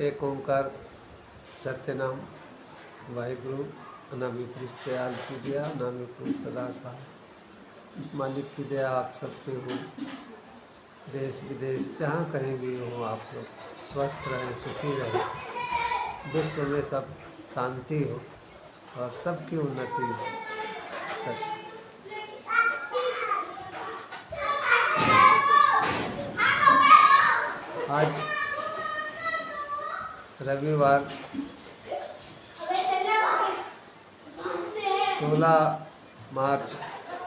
एक ओंकार सत्यनाम वाहिगुरु अनामी पुरुष दयाल की दया, अनामी पुरुष सदा सहाय। इस मालिक की दया आप सब पे हो। देश विदेश जहाँ कहीं भी हो आप लोग स्वस्थ रहें, सुखी रहें, विश्व में सब शांति हो और सबकी उन्नति हो। सच आज रविवार 16 मार्च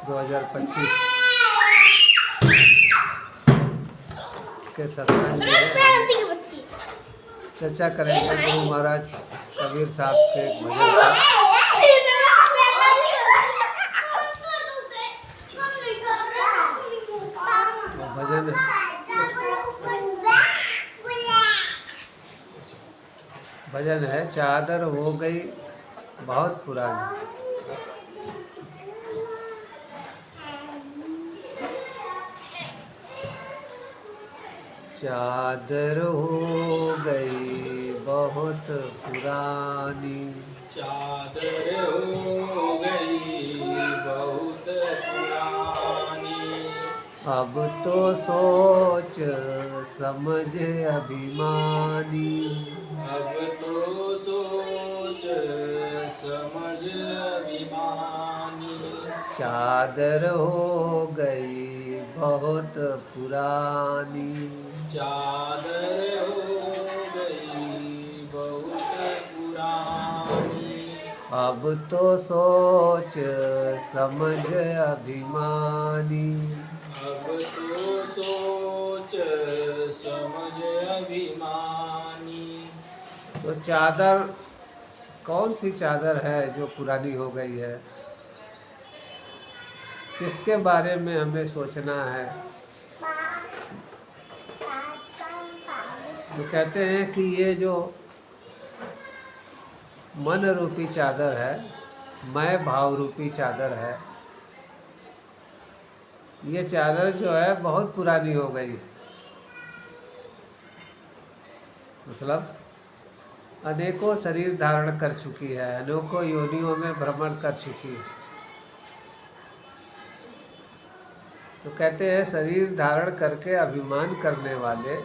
2025 के सत्संग में चर्चा करेंगे गुरु महाराज कबीर साहब के एक भजन का। भजन है चादर हो गई बहुत पुरानी। चादर हो गई बहुत पुरानी, चादर हो गई बहुत पुरानी। अब तो सोच समझ अभिमानी, अब तो सोच समझ अभिमानी। चादर हो गई बहुत पुरानी, चादर हो गई बहुत पुरानी। अब तो सोच समझ अभिमानी। अब तो सोच समझ अभिमानी। तो चादर कौन सी चादर है जो पुरानी हो गई है? किसके बारे में हमें सोचना है? तो कहते हैं कि ये जो मन रूपी चादर है, मैं भाव रूपी चादर है, ये चादर जो है बहुत पुरानी हो गई। मतलब अनेकों शरीर धारण कर चुकी है, अनेकों योनियों में भ्रमण कर चुकी है। तो कहते हैं शरीर धारण करके अभिमान करने वाले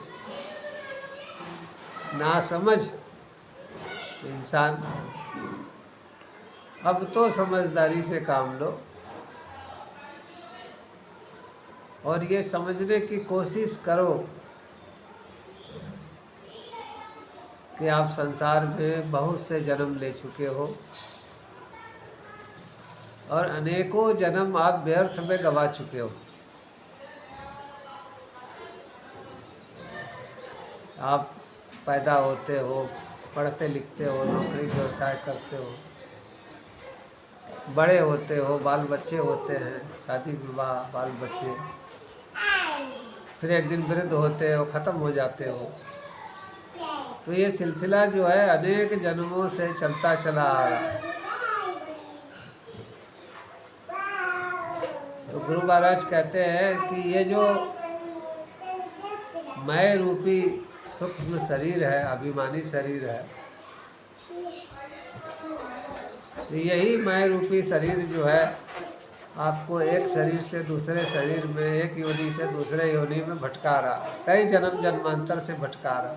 नासमझ इंसान, अब तो समझदारी से काम लो और ये समझने की कोशिश करो कि आप संसार में बहुत से जन्म ले चुके हो और अनेकों जन्म आप व्यर्थ में गवा चुके हो। आप पैदा होते हो, पढ़ते लिखते हो, नौकरी व्यवसाय करते हो, बड़े होते हो, बाल बच्चे होते हैं, शादी विवाह, बाल बच्चे, फिर एक दिन वृद्ध होते हो, ख़त्म हो जाते हो। तो ये सिलसिला जो है अनेक जन्मों से चलता चला आ रहा है। तो गुरु महाराज कहते हैं कि ये जो मैं रूपी सूक्ष्म शरीर है, अभिमानी शरीर है, यही मैं रूपी शरीर जो है आपको एक शरीर से दूसरे शरीर में, एक योनि से दूसरे योनि में भटका रहा, कई जन्म जन्मांतर से भटका रहा।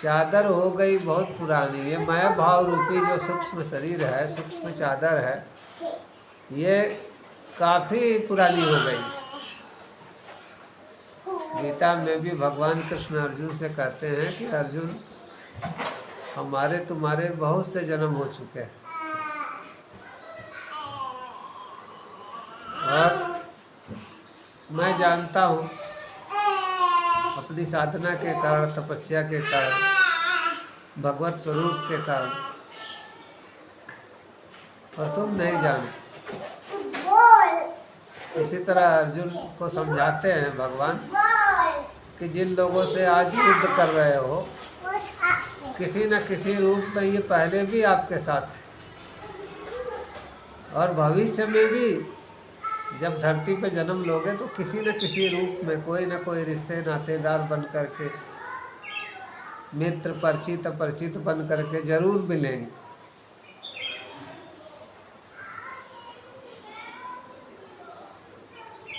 चादर हो गई बहुत पुरानी। ये मैं भाव रूपी जो सूक्ष्म शरीर है, सूक्ष्म चादर है, ये काफ़ी पुरानी हो गई। गीता में भी भगवान कृष्ण अर्जुन से कहते हैं कि अर्जुन हमारे तुम्हारे बहुत से जन्म हो चुके हैं और मैं जानता हूँ अपनी साधना के कारण, तपस्या के कारण, भगवत स्वरूप के कारण, और तुम नहीं जानते। इसी तरह अर्जुन को समझाते हैं भगवान कि जिन लोगों से आज युद्ध कर रहे हो, किसी न किसी रूप में ये पहले भी आपके साथ थे और भविष्य में भी जब धरती पे जन्म लोगे तो किसी न किसी रूप में कोई न कोई रिश्ते नातेदार बन करके, मित्र परिचित अपरिचित बन करके जरूर मिलेंगे।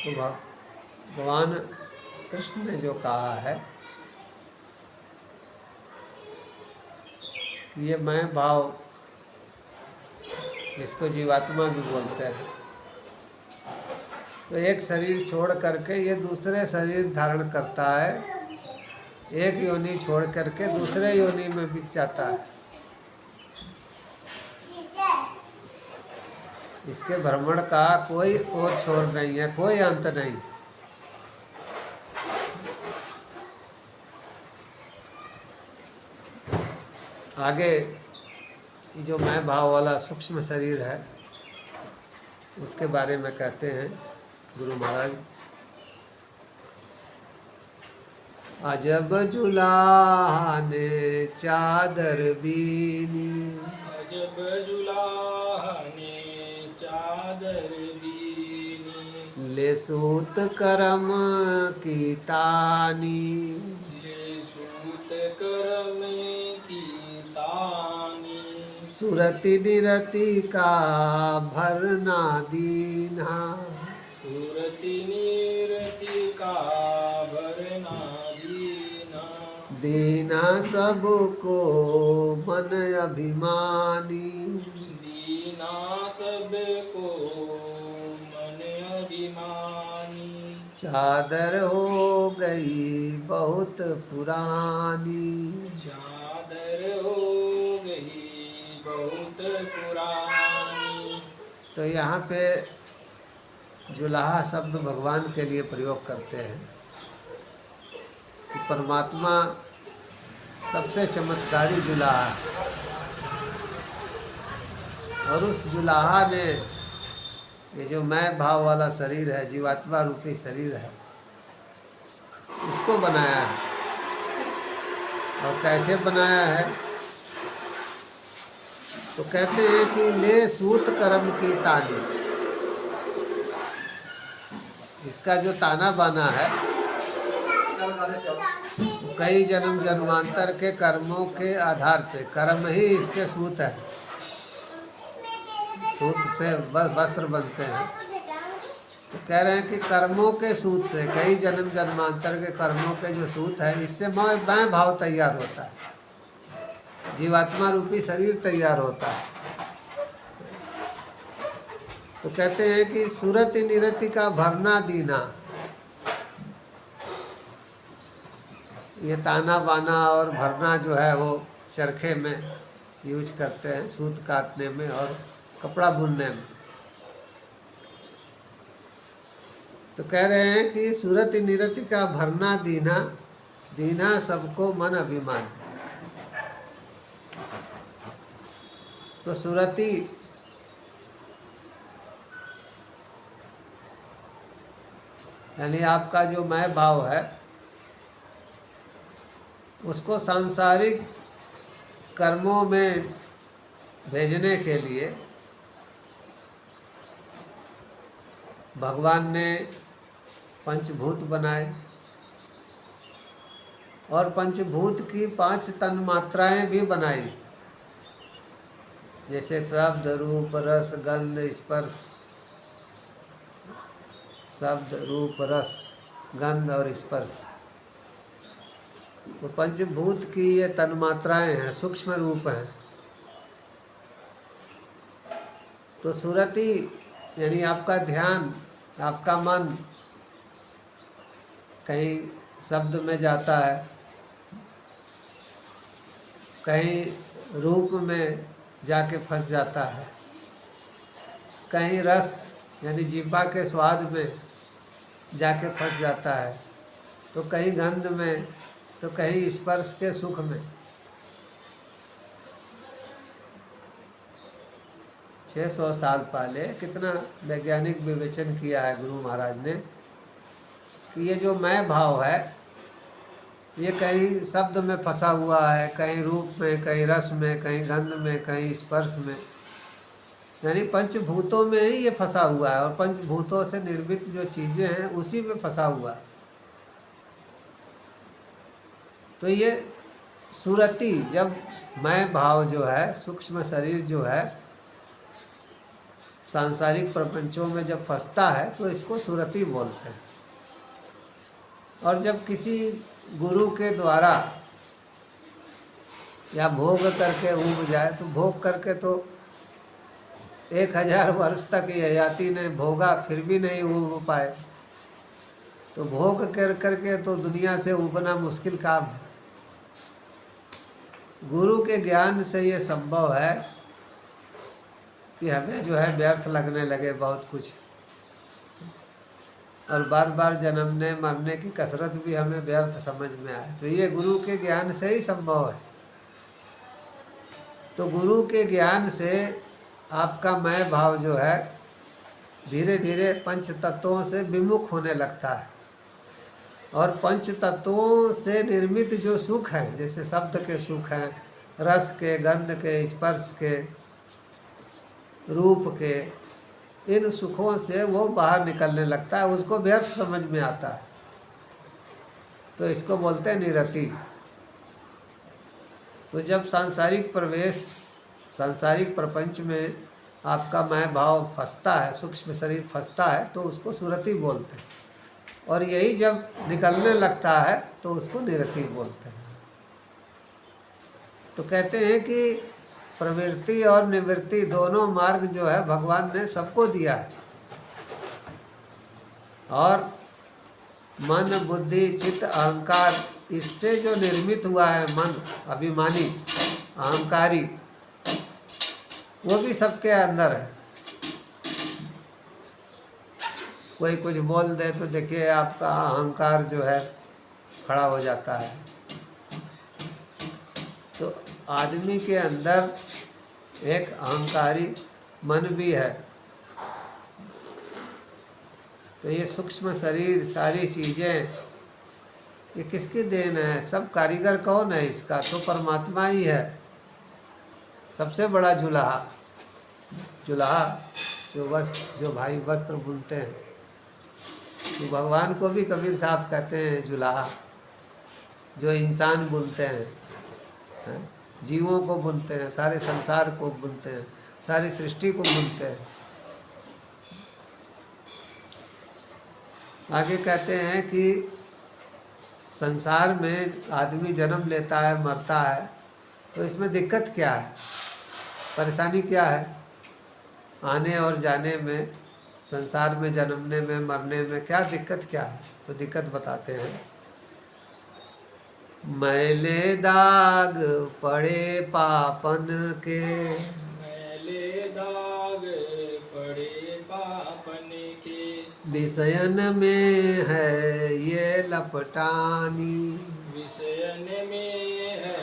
तो भगवान कृष्ण ने जो कहा है कि ये मैं भाव, इसको जीवात्मा भी बोलते हैं, तो एक शरीर छोड़ करके ये दूसरे शरीर धारण करता है, एक योनि छोड़ करके दूसरे योनि में बिक जाता है। इसके भ्रमण का कोई और छोर नहीं है, कोई अंत नहीं। आगे जो मैं भाव वाला सूक्ष्म शरीर है उसके बारे में कहते हैं गुरु महाराज। अजब जुलाहा ने चादर बीनी, अजब जुलाहा ने चादर बीनी, ले सूत करम की तानी, ले सूत करम की तानी, सुरति निरति का भरना दीना, सुरति निरति का भरना दीना, दीना सबको मन अभिमानी, दीना सबको मन अभिमानी, चादर हो गई बहुत पुरानी, चादर हो गई बहुत पुरानी। तो यहाँ पे जुलाहा शब्द भगवान के लिए प्रयोग करते हैं कि परमात्मा सबसे चमत्कारी जुलाहा है, और उस जुलाहा ने ये जो मैं भाव वाला शरीर है, जीवात्मा रूपी शरीर है, इसको बनाया है। और कैसे बनाया है? तो कहते हैं कि ले सूत कर्म की तानी, इसका जो ताना बाना है कई जन्म जन्मांतर के कर्मों के आधार पे, कर्म ही इसके सूत है, सूत से वस्त्र बनते हैं। तो कह रहे हैं कि कर्मों के सूत से, कई जन्म जन्मांतर के कर्मों के जो सूत है, इससे मैं भाव तैयार होता है, जीवात्मा रूपी शरीर तैयार होता है। तो कहते हैं कि सुरति निरति का भरना दीना, ये ताना बाना और भरना जो है वो चरखे में यूज करते हैं, सूत काटने में और कपड़ा बुनने में। तो कह रहे हैं कि सुरति निरति का भरना दीना, दीना सबको मन अभिमान। तो सुरति यानी आपका जो मैं भाव है उसको सांसारिक कर्मों में भेजने के लिए भगवान ने पंचभूत बनाए, और पंचभूत की 5 तन्मात्राएं भी बनाई, जैसे शब्द रूप रस गंध स्पर्श, शब्द रूप रस गंध और स्पर्श। तो पंचभूत की ये तन्मात्राएं हैं, सूक्ष्म रूप हैं। तो सुरति यानी आपका ध्यान, आपका मन कहीं शब्द में जाता है, कहीं रूप में जाके फंस जाता है, कहीं रस यानी जीवा के स्वाद में जाके फंस जाता है, तो कहीं गंध में, तो कहीं स्पर्श के सुख में। 600 साल पहले कितना वैज्ञानिक विवेचन किया है गुरु महाराज ने कि ये जो मैं भाव है ये कहीं शब्द में फंसा हुआ है, कहीं रूप में, कहीं रस में, कहीं गंध में, कहीं स्पर्श में। यानी पंचभूतों में ही ये फंसा हुआ है और पंचभूतों से निर्मित जो चीज़ें हैं उसी में फंसा हुआ है। तो ये सुरति, जब मैं भाव जो है, सूक्ष्म शरीर जो है सांसारिक प्रपंचों में जब फंसता है तो इसको सुरति बोलते हैं। और जब किसी गुरु के द्वारा या भोग करके उब जाए, तो भोग करके तो 1000 वर्ष तक ययाति ने भोगा फिर भी नहीं उब पाए, तो भोग कर करके तो दुनिया से उबना मुश्किल काम है। गुरु के ज्ञान से ये संभव है कि हमें जो है व्यर्थ लगने लगे बहुत कुछ, और बार बार जन्मने मरने की कसरत भी हमें व्यर्थ समझ में आए, तो ये गुरु के ज्ञान से ही संभव है। तो गुरु के ज्ञान से आपका मैं भाव जो है धीरे धीरे पंच तत्वों से विमुख होने लगता है, और पंच तत्वों से निर्मित जो सुख हैं, जैसे शब्द के सुख हैं, रस के, गंध के, स्पर्श के, रूप के, इन सुखों से वो बाहर निकलने लगता है, उसको व्यर्थ समझ में आता है। तो इसको बोलते हैं निरति। तो जब सांसारिक प्रवेश, सांसारिक प्रपंच में आपका मैं भाव फंसता है, सूक्ष्म शरीर फंसता है, तो उसको सुरति बोलते हैं, और यही जब निकलने लगता है तो उसको निरति बोलते हैं। तो कहते हैं कि प्रवृत्ति और निवृत्ति दोनों मार्ग जो है भगवान ने सबको दिया है, और मन, बुद्धि, चित्त, अहंकार, इससे जो निर्मित हुआ है मन, अभिमानी, अहंकारी, वो भी सबके अंदर है। कोई कुछ बोल दे तो देखिए आपका अहंकार जो है खड़ा हो जाता है। तो आदमी के अंदर एक अहंकारी मन भी है। तो ये सूक्ष्म शरीर, सारी चीज़ें, ये किसकी देन है? सब कारीगर कौन है इसका? तो परमात्मा ही है। सबसे बड़ा जुलाहा, जुलाहा जो भाई वस्त्र बुनते हैं, तो भगवान को भी कबीर साहब कहते हैं जुलाहा। जो इंसान बुनते हैं, जीवों को बुनते हैं, सारे संसार को बुनते हैं, सारी सृष्टि को बुनते हैं। आगे कहते हैं कि संसार में आदमी जन्म लेता है, मरता है, तो इसमें दिक्कत क्या है, परेशानी क्या है? आने और जाने में, संसार में जन्मने में, मरने में क्या दिक्कत क्या है? तो दिक्कत बताते हैं। मैले दाग पड़े पापन के, मैले दाग पड़े पापन के, विषयन में है ये लपटानी, विषयन में है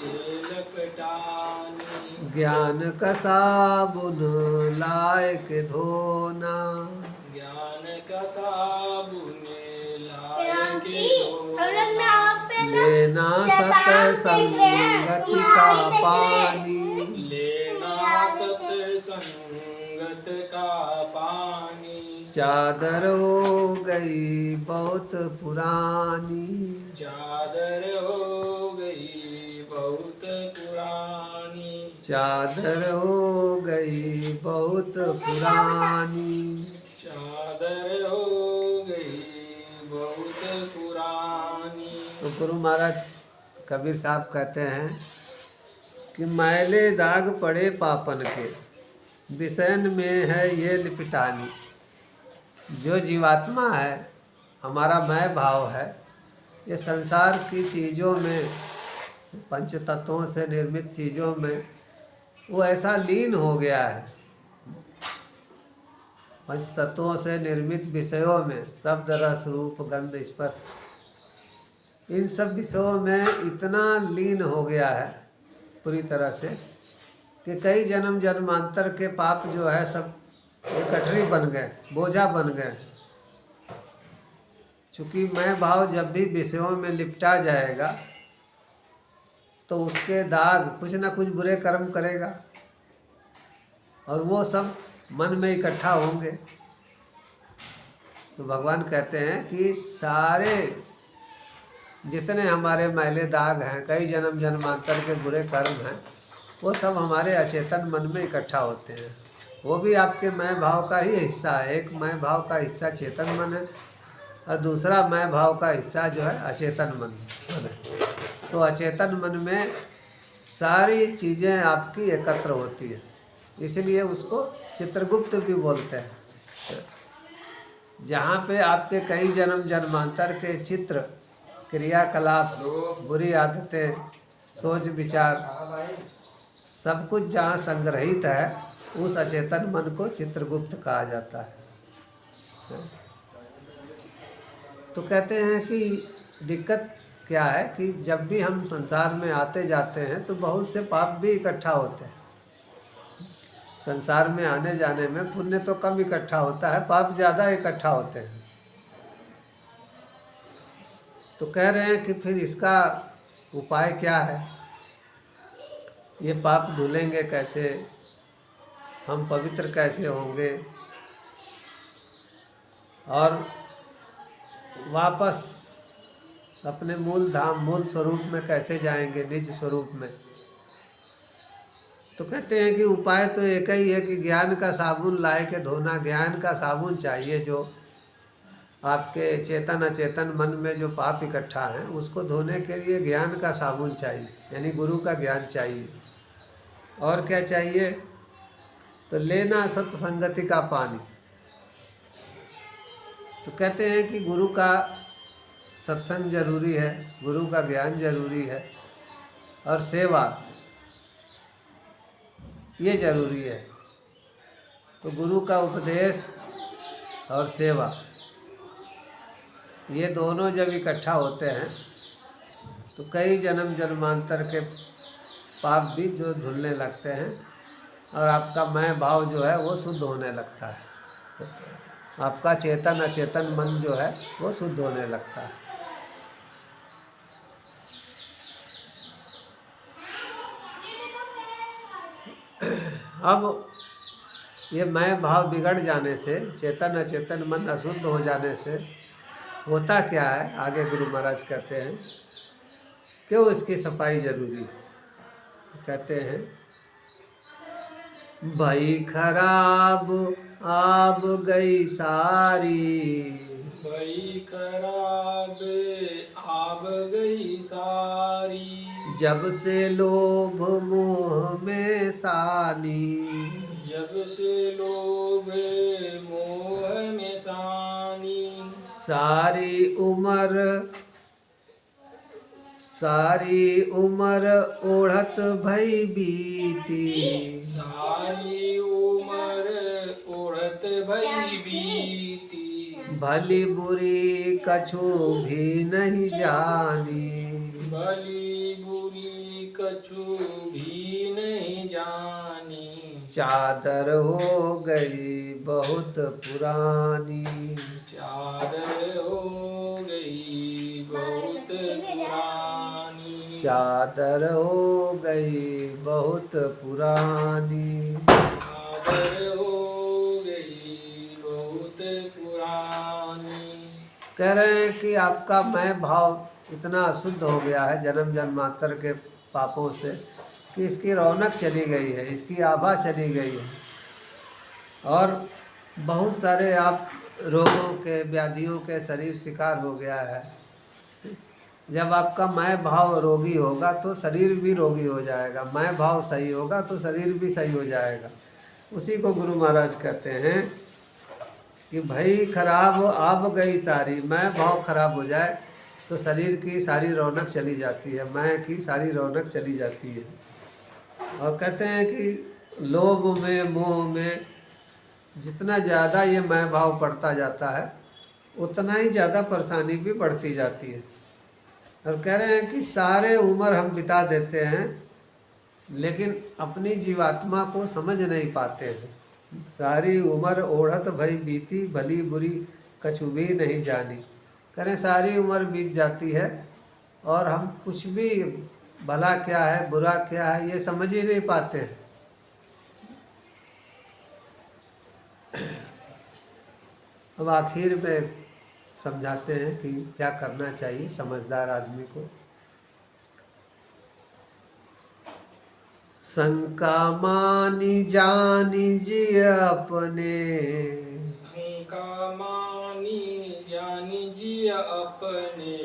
ये लपटानी। ज्ञान का साबुन लाए के धोना, ज्ञान का साबुन लाए के धोना। लेना सत्संगत का पानी, लेना सत्संगत का पानी। चादर हो गई बहुत पुरानी, चादर हो गई बहुत पुरानी। चादर हो गई बहुत पुरानी, चादर हो गई बहुत पुरानी। तो गुरु महाराज कबीर साहब कहते हैं कि मैले दाग पड़े पापन के, विषयन में है ये लिपटानी। जो जीवात्मा है, हमारा मैं भाव है, ये संसार की चीज़ों में, पंच तत्वों से निर्मित चीज़ों में वो ऐसा लीन हो गया है। पंच तत्वों से निर्मित विषयों में, शब्द, रस, रूप, गंध, स्पर्श, इन सब विषयों में इतना लीन हो गया है पूरी तरह से कि कई जन्म जन्मांतर के पाप जो है सब गठरी बन गए, बोझा बन गए। चूँकि मैं भाव जब भी विषयों में लिपटा जाएगा तो उसके दाग कुछ ना कुछ बुरे कर्म करेगा। और वो सब मन में इकट्ठा होंगे। तो भगवान कहते हैं कि सारे जितने हमारे मैले दाग हैं, कई जन्म जन्मांतर के बुरे कर्म हैं, वो सब हमारे अचेतन मन में इकट्ठा होते हैं। वो भी आपके मैं भाव का ही हिस्सा है। एक मैं भाव का हिस्सा चेतन मन है और दूसरा मैं भाव का हिस्सा जो है अचेतन मन है। तो अचेतन मन में सारी चीज़ें आपकी एकत्र होती है, इसलिए उसको चित्रगुप्त भी बोलते हैं। जहाँ पे आपके कई जन्म जन्मांतर के चित्र, क्रियाकलाप, बुरी आदतें, सोच विचार सब कुछ जहाँ संग्रहित है, उस अचेतन मन को चित्रगुप्त कहा जाता है। तो कहते हैं कि दिक्कत क्या है कि जब भी हम संसार में आते जाते हैं तो बहुत से पाप भी इकट्ठा होते हैं। संसार में आने जाने में पुण्य तो कम इकट्ठा होता है, पाप ज़्यादा इकट्ठा होते हैं। तो कह रहे हैं कि फिर इसका उपाय क्या है, ये पाप धुलेंगे कैसे, हम पवित्र कैसे होंगे और वापस अपने मूल धाम, मूल स्वरूप में कैसे जाएंगे, निज स्वरूप में। तो कहते हैं कि उपाय तो एक ही है कि ज्ञान का साबुन लाए के धोना। ज्ञान का साबुन चाहिए, जो आपके चेतन अचेतन मन में जो पाप इकट्ठा है उसको धोने के लिए ज्ञान का साबुन चाहिए, यानी गुरु का ज्ञान चाहिए। और क्या चाहिए, तो लेना सत्संगति का पानी। तो कहते हैं कि गुरु का सत्संग जरूरी है, गुरु का ज्ञान जरूरी है और सेवा ये जरूरी है। तो गुरु का उपदेश और सेवा ये दोनों जब इकट्ठा होते हैं तो कई जन्म जन्मांतर के पाप भी जो धुलने लगते हैं और आपका मैं भाव जो है वो शुद्ध होने लगता है। आपका चेतन अचेतन मन जो है वो शुद्ध होने लगता है। अब ये मैं भाव बिगड़ जाने से, चेतन अचेतन मन अशुद्ध हो जाने से होता क्या है, आगे गुरु महाराज कहते हैं क्यों इसकी सफाई जरूरी। कहते हैं भाई खराब आब गई सारी, भाई खराब आब गई सारी, जब से लोभ मोह में सानी, जब से लोभ मोह में सानी, सारी उम्र ओढ़त भई बीती, सारी उम्र ओढ़त भई बीती, भली बुरी कछु भी नहीं जानी, भली बुरी कछु भी नहीं जानी, चादर हो गई बहुत पुरानी, चादर हो गई बहुत पुरानी, चादर हो गई बहुत पुरानी, चादर हो गई बहुत पुरानी। कह रहे हैं कि आपका मैं भाव इतना अशुद्ध हो गया है जन्म जन्मांतर के पापों से कि इसकी रौनक चली गई है, इसकी आभा चली गई है और बहुत सारे आप रोगों के, व्याधियों के शरीर शिकार हो गया है। जब आपका मैं भाव रोगी होगा तो शरीर भी रोगी हो जाएगा, मैं भाव सही होगा तो शरीर भी सही हो जाएगा। उसी को गुरु महाराज कहते हैं कि भाई खराब आब गई सारी, मैं भाव खराब हो जाए तो शरीर की सारी रौनक चली जाती है, मैं की सारी रौनक चली जाती है। और कहते हैं कि लोभ में मोह में जितना ज़्यादा ये मैं भाव बढ़ता जाता है उतना ही ज़्यादा परेशानी भी बढ़ती जाती है। और कह रहे हैं कि सारे उम्र हम बिता देते हैं लेकिन अपनी जीवात्मा को समझ नहीं पाते हैं। सारी उम्र ओढ़त भई बीती, भली बुरी कछु भी नहीं जानी। करें सारी उम्र बीत जाती है और हम कुछ भी भला क्या है बुरा क्या है ये समझ ही नहीं पाते हैं। अब आखिर में समझाते हैं कि क्या करना चाहिए समझदार आदमी को। शंका मानी जानी जी अपने, शंका मानी जानी जी अपने,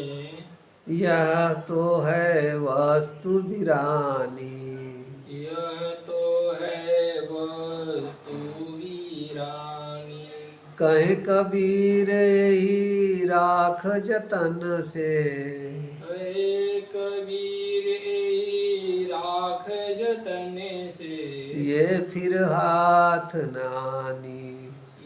यह तो है वस्तु बिरानी। यह तो है वस्तु वीरानी। कहे कबीर यही राख जतन से, कहे कबीर यही राख जतन से, ये फिर हाथ नानी।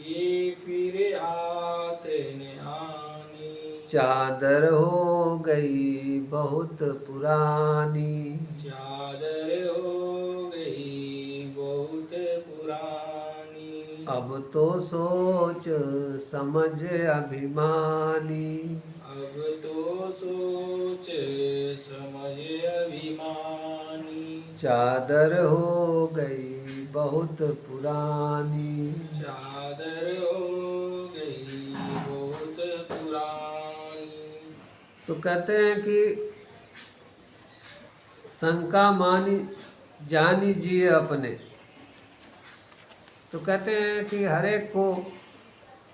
ये फिर हाथ न आनी। चादर हो गई बहुत पुरानी, चादर हो गई बहुत पुरानी। अब तो सोच समझ अभिमानी। अब तो सोच समझ अभिमानी। चादर हो गई बहुत पुरानी, चादर हो गई बहुत पुरानी। तो कहते हैं कि शंका मानी जानी जिए अपने। तो कहते हैं कि हर एक को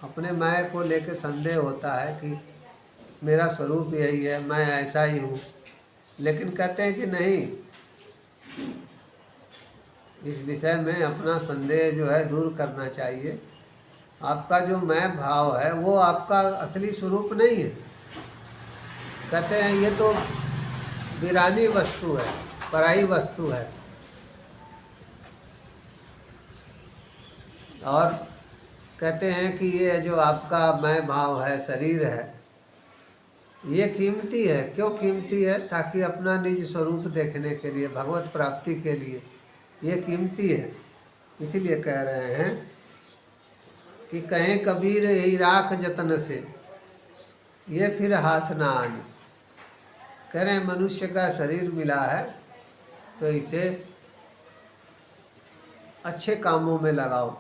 अपने मैं को लेकर संदेह होता है कि मेरा स्वरूप यही है, मैं ऐसा ही हूँ। लेकिन कहते हैं कि नहीं, इस विषय में अपना संदेह जो है दूर करना चाहिए। आपका जो मैं भाव है वो आपका असली स्वरूप नहीं है। कहते हैं ये तो वीरानी वस्तु है, पराई वस्तु है। और कहते हैं कि ये जो आपका मैं भाव है, शरीर है, ये कीमती है। क्यों कीमती है? ताकि अपना निज स्वरूप देखने के लिए, भगवत प्राप्ति के लिए ये कीमती है। इसीलिए कह रहे हैं कि कहें कबीर यही राख जतन से, ये फिर हाथ ना आनी। कह रहे हैं मनुष्य का शरीर मिला है तो इसे अच्छे कामों में लगाओ,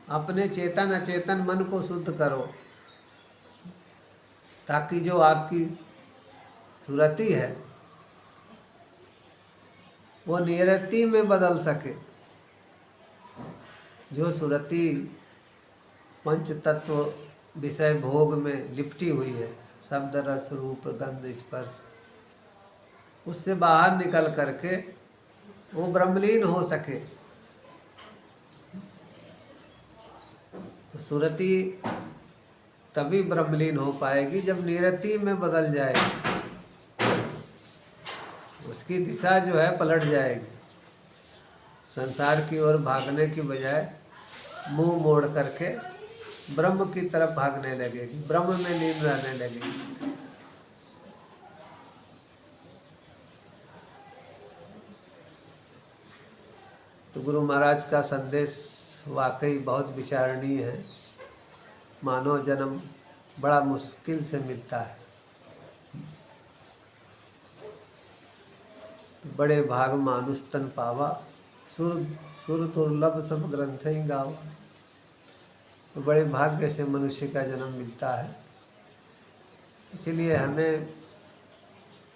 अपने चेतन अचेतन मन को शुद्ध करो, ताकि जो आपकी सुरति है वो निरति में बदल सके। जो सुरति पंच तत्व विषय भोग में लिपटी हुई है, शब्द रस रूप गंध स्पर्श, उससे बाहर निकल करके वो ब्रह्मलीन हो सके। तो सुरति तभी ब्रह्मलीन हो पाएगी जब निरति में बदल जाएगी, उसकी दिशा जो है पलट जाएगी। संसार की ओर भागने की बजाय मुंह मोड़ करके ब्रह्म की तरफ भागने लगेगी, ब्रह्म में लीन रहने लगेगी। तो गुरु महाराज का संदेश वाकई बहुत विचारणीय है। मानव जन्म बड़ा मुश्किल से मिलता है, तो बड़े भाग मानुष तन पावा, सुर सुर दुर्लभ सब ग्रंथ ही गावा। तो बड़े भाग्य से मनुष्य का जन्म मिलता है। इसीलिए हमें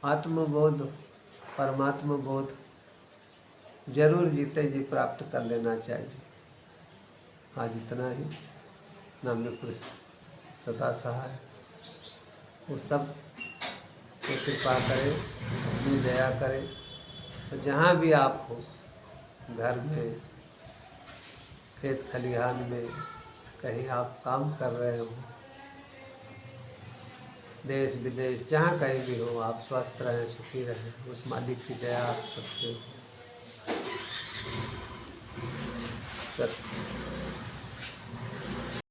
आत्मबोध, परमात्म बोध जरूर जीते जी प्राप्त कर लेना चाहिए। आज इतना ही। नाम पुरुष सदा सहाय, वो सब को कृपा करे, अपनी दया करे। तो जहाँ भी आप हो, घर में, खेत खलिहान में, कहीं आप काम कर रहे हो, देश विदेश जहाँ कहीं भी हो, आप स्वस्थ रहें, सुखी रहें। उस मालिक की दया आप सबके हो। सत्य।